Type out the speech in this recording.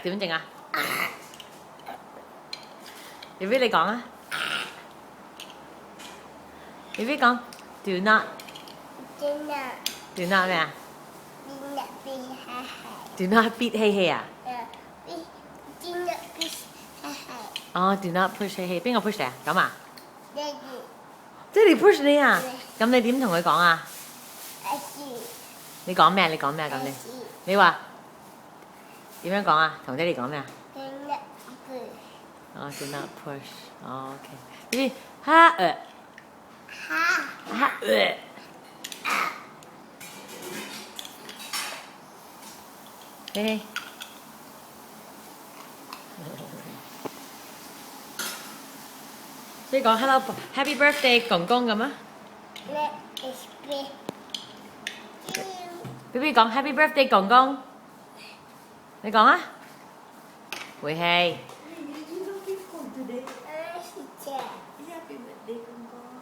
點整啊？BB 你講啊！BB 講 do not 咩啊？do not beat 希希啊？哦 ，do not push 希希，邊個 push 你啊？咁啊？爹哋 push 你啊？咁你點同佢講啊？你講咩啊？你講咩啊？咁你話點樣講啊？同爹哋講咩啊？哦 ，do not push。哦，OK。BB 哈嘿嘿。所以講 hello happy birthday 公公咁啊？BB 講 happy birthday 公公，你講啊？會氣。Happy birthday, Kong Kong.